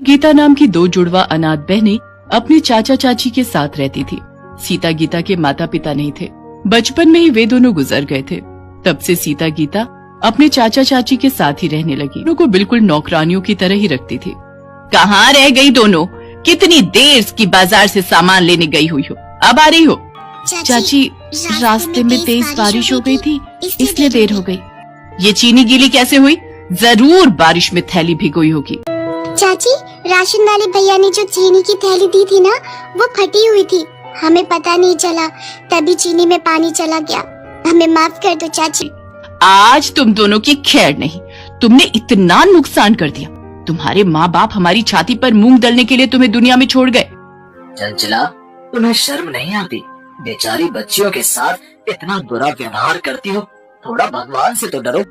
गीता नाम की दो जुड़वा अनाथ बहनें अपने चाचा चाची के साथ रहती थी। सीता गीता के माता पिता नहीं थे, बचपन में ही वे दोनों गुजर गए थे। तब से सीता गीता अपने चाचा चाची के साथ ही रहने लगी। दोनों को बिल्कुल नौकरानियों की तरह ही रखती थी। कहाँ रह गई दोनों? कितनी देर की बाजार से सामान लेने गई हुई हो, अब आ रही हो? चाची रास्ते में तेज बारिश हो गई थी, इसलिए देर हो गई। ये चीनी गीली कैसे हुई? जरूर बारिश में थैली भिगोई होगी। चाची, राशन वाले भैया ने जो चीनी की थैली दी थी ना, वो फटी हुई थी, हमें पता नहीं चला, तभी चीनी में पानी चला गया। हमें माफ कर दो चाची। आज तुम दोनों की खैर नहीं, तुमने इतना नुकसान कर दिया। तुम्हारे माँ बाप हमारी छाती पर मूंग दलने के लिए तुम्हें दुनिया में छोड़ गए। चंचला, तुम्हें शर्म नहीं आती? बेचारी बच्चियों के साथ इतना बुरा व्यवहार करती हो, थोड़ा भगवान से तो डरो।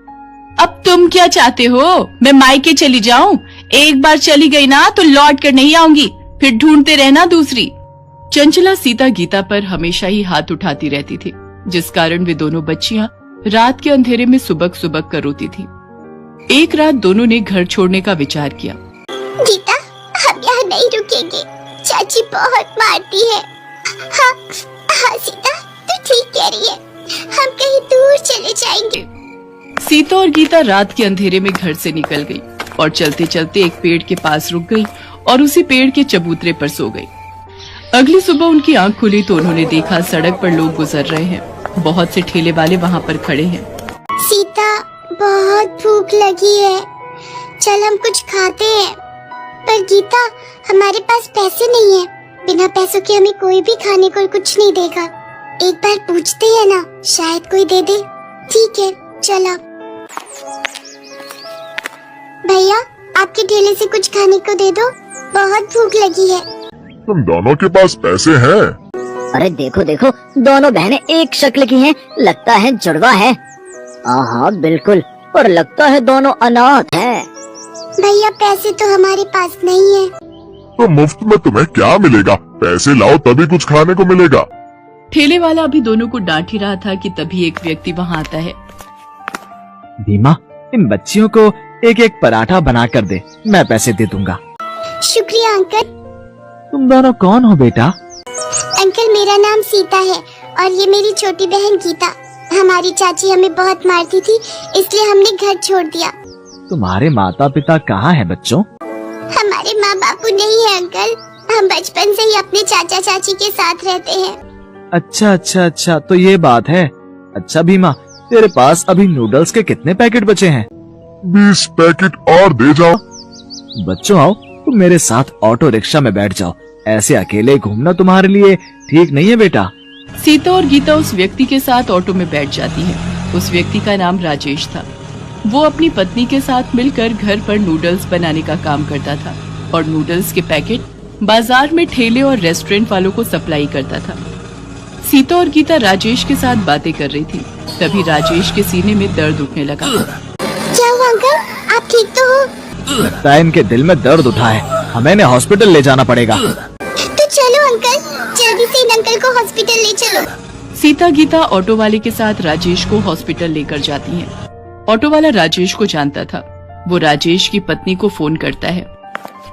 अब तुम क्या चाहते हो? मैं मायके चली जाऊं? एक बार चली गई ना तो लौट कर नहीं आऊंगी, फिर ढूंढते रहना दूसरी। चंचला सीता गीता पर हमेशा ही हाथ उठाती रहती थी, जिस कारण वे दोनों बच्चियां रात के अंधेरे में सुबक सुबक कर रोती थी। एक रात दोनों ने घर छोड़ने का विचार किया। गीता, हम यहाँ नहीं रुकेंगे, चाची बहुत मारती है। हाँ, हाँ सीता, तू ठीक कह रही है, हम कहीं दूर चले जाएंगे। सीता और गीता रात के अंधेरे में घर से निकल गई और चलते चलते एक पेड़ के पास रुक गई और उसी पेड़ के चबूतरे पर सो गई। अगली सुबह उनकी आंख खुली तो उन्होंने देखा सड़क पर लोग गुजर रहे हैं। बहुत से ठेले वाले वहाँ पर खड़े हैं। सीता, बहुत भूख लगी है, चल हम कुछ खाते हैं। पर गीता, हमारे पास पैसे नहीं है, बिना पैसों के हमें कोई भी खाने को कुछ नहीं देगा। एक बार पूछते हैं ना, शायद कोई दे दे। ठीक है, चलो। भैया, आपके ठेले से कुछ खाने को दे दो, बहुत भूख लगी है। तुम दोनों के पास पैसे हैं? अरे देखो देखो, दोनों बहनें एक शक्ल की हैं, लगता है जुड़वा है। हाँ बिल्कुल, और लगता है दोनों अनाथ हैं। भैया, पैसे तो हमारे पास नहीं है। तो मुफ्त में तुम्हें क्या मिलेगा? पैसे लाओ तभी कुछ खाने को मिलेगा। ठेले वाला अभी दोनों को डांट ही रहा था कि तभी एक व्यक्ति वहाँ आता है। भीमा, इन बच्चियों को एक एक पराठा बना कर दे, मैं पैसे दे दूंगा। शुक्रिया अंकल। तुम दोनों कौन हो बेटा? अंकल, मेरा नाम सीता है और ये मेरी छोटी बहन गीता। हमारी चाची हमें बहुत मारती थी, इसलिए हमने घर छोड़ दिया। तुम्हारे माता पिता कहाँ हैं बच्चों? हमारे माँ बापू नहीं है अंकल, हम बचपन से ही अपने चाचा चाची के साथ रहते हैं। अच्छा, तो ये बात है। अच्छा भीमा, तेरे पास अभी नूडल्स के कितने पैकेट बचे हैं? 20 पैकेट और दे जाओ। बच्चों आओ, तुम मेरे साथ ऑटो रिक्शा में बैठ जाओ, ऐसे अकेले घूमना तुम्हारे लिए ठीक नहीं है बेटा। सीता और गीता उस व्यक्ति के साथ ऑटो में बैठ जाती हैं। उस व्यक्ति का नाम राजेश था। वो अपनी पत्नी के साथ मिलकर घर पर नूडल्स बनाने का काम करता था और नूडल्स के पैकेट बाजार में ठेले और रेस्टोरेंट वालों को सप्लाई करता था। सीता और गीता राजेश के साथ बातें कर रही थी, तभी राजेश के सीने में दर्द उठने लगा। क्या हुआ अंकल, आप ठीक तो हो? लगता है इनके दिल में दर्द उठा है, हमें इन्हें हॉस्पिटल ले जाना पड़ेगा। तो चलो अंकल, जल्दी से इन अंकल को हॉस्पिटल ले चलो। सीता गीता ऑटो वाले के साथ राजेश को हॉस्पिटल लेकर जाती हैं। ऑटो वाला राजेश को जानता था। वो राजेश की पत्नी को फोन करता है।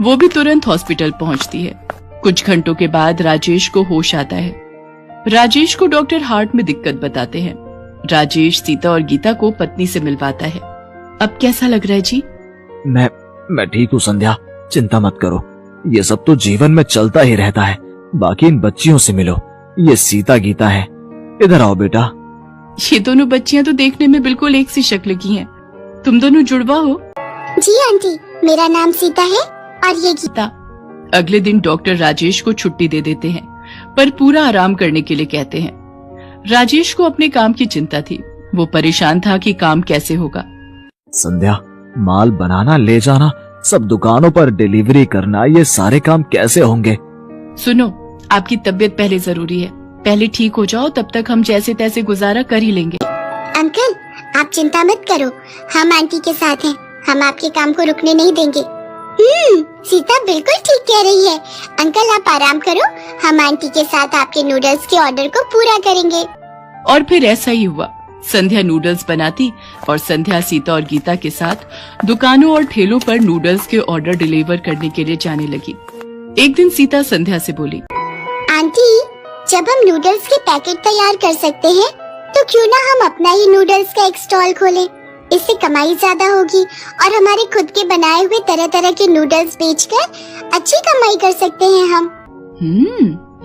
वो भी तुरंत हॉस्पिटल पहुंचती है। कुछ घंटों के बाद राजेश को होश आता है। राजेश को डॉक्टर हार्ट में दिक्कत बताते हैं। राजेश सीता और गीता को पत्नी से मिलवाता है। अब कैसा लग रहा है जी? मैं ठीक हूँ संध्या, चिंता मत करो, ये सब तो जीवन में चलता ही रहता है। बाकी इन बच्चियों से मिलो, ये सीता गीता है, इधर आओ बेटा। ये दोनों बच्चियां तो देखने में बिल्कुल एक सी शक्ल की हैं। तुम दोनों जुड़वा हो? जी आंटी, मेरा नाम सीता है और ये गीता। अगले दिन डॉक्टर राजेश को छुट्टी दे देते हैं, पर पूरा आराम करने के लिए कहते हैं। राजेश को अपने काम की चिंता थी। वो परेशान था कि काम कैसे होगा। संध्या, माल बनाना, ले जाना, सब दुकानों पर डिलीवरी करना, ये सारे काम कैसे होंगे? सुनो, आपकी तबीयत पहले जरूरी है। पहले ठीक हो जाओ, तब तक हम जैसे तैसे गुजारा कर ही लेंगे। अंकल, आप चिंता मत करो, हम आंटी के साथ हैं, हम आपके काम को रुकने नहीं देंगे। सीता बिल्कुल ठीक कह रही है। अंकल, आप आराम करो, हम आंटी के साथ आपके नूडल्स के ऑर्डर को पूरा करेंगे। और फिर ऐसा ही हुआ। संध्या नूडल्स बनाती और संध्या सीता और गीता के साथ दुकानों और ठेलों पर नूडल्स के ऑर्डर डिलीवर करने के लिए जाने लगी। एक दिन सीता संध्या से बोली, आंटी, जब हम नूडल्स के पैकेट तैयार कर सकते हैं तो क्यों ना हम अपना ही नूडल्स का एक स्टॉल खोलें। इससे कमाई ज्यादा होगी और हमारे खुद के बनाए हुए तरह तरह के नूडल्स बेचकर अच्छी कमाई कर सकते हैं हम।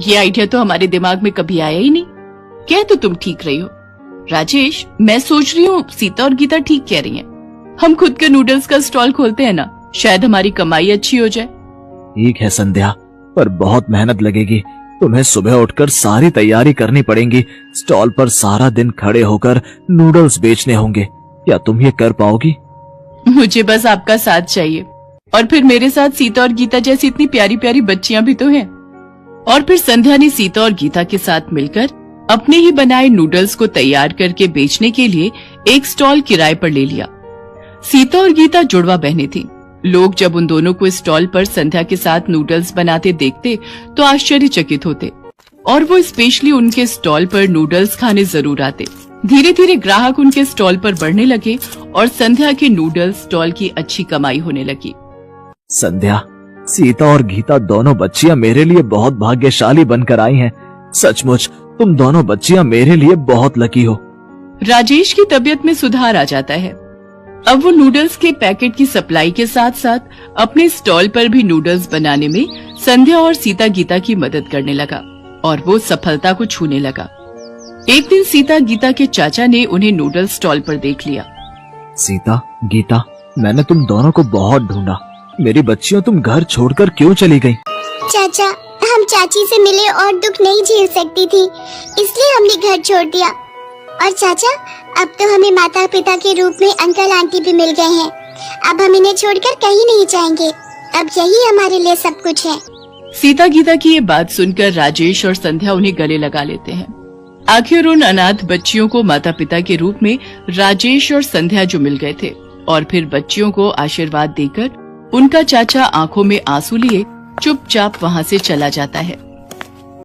ये आइडिया तो हमारे दिमाग में कभी आया ही नहीं। क्या तो तुम ठीक रही हो राजेश, मैं सोच रही हूँ सीता और गीता ठीक कह रही हैं। हम खुद के नूडल्स का स्टॉल खोलते हैं ना, शायद हमारी कमाई अच्छी हो जाए। ठीक है संध्या, पर बहुत मेहनत लगेगी। तुम्हें सुबह उठकर सारी तैयारी करनी पड़ेगी। स्टॉल पर सारा दिन खड़े होकर नूडल्स बेचने होंगे। क्या तुम ये कर पाओगी? मुझे बस आपका साथ चाहिए, और फिर मेरे साथ सीता और गीता जैसी इतनी प्यारी प्यारी बच्चियां भी तो हैं। और फिर संध्या ने सीता और गीता के साथ मिलकर अपने ही बनाए नूडल्स को तैयार करके बेचने के लिए एक स्टॉल किराए पर ले लिया। सीता और गीता जुड़वा बहनें थीं। लोग जब उन दोनों को स्टॉल पर संध्या के साथ नूडल्स बनाते देखते तो आश्चर्यचकित होते और वो स्पेशली उनके स्टॉल पर नूडल्स खाने जरूर आते। धीरे धीरे ग्राहक उनके स्टॉल पर बढ़ने लगे और संध्या के नूडल्स स्टॉल की अच्छी कमाई होने लगी। संध्या, सीता और गीता दोनों बच्चियां मेरे लिए बहुत भाग्यशाली बनकर आई हैं। सचमुच तुम दोनों बच्चियां मेरे लिए बहुत लकी हो। राजेश की तबीयत में सुधार आ जाता है। अब वो नूडल्स के पैकेट की सप्लाई के साथ साथ अपने स्टॉल पर भी नूडल्स बनाने में संध्या और सीता गीता की मदद करने लगा और वो सफलता को छूने लगा। एक दिन सीता गीता के चाचा ने उन्हें नूडल्स स्टॉल पर देख लिया। सीता, गीता, मैंने तुम दोनों को बहुत ढूंढा। मेरी बच्चियों, तुम घर छोड़कर क्यों चली गई? चाचा, हम चाची से मिले और दुख नहीं झेल सकती थी, इसलिए हमने घर छोड़ दिया। और चाचा, अब तो हमें माता पिता के रूप में अंकल आंटी भी मिल गए हैं। अब हम इन्हें छोड़कर कहीं नहीं जाएंगे। अब यही हमारे लिए सब कुछ है। सीता गीता की ये बात सुनकर राजेश और संध्या उन्हें गले लगा लेते हैं। आखिर उन अनाथ बच्चियों को माता पिता के रूप में राजेश और संध्या जो मिल गए थे, और फिर बच्चियों को आशीर्वाद देकर उनका चाचा आंखों में आंसू लिए चुपचाप वहाँ से चला जाता है।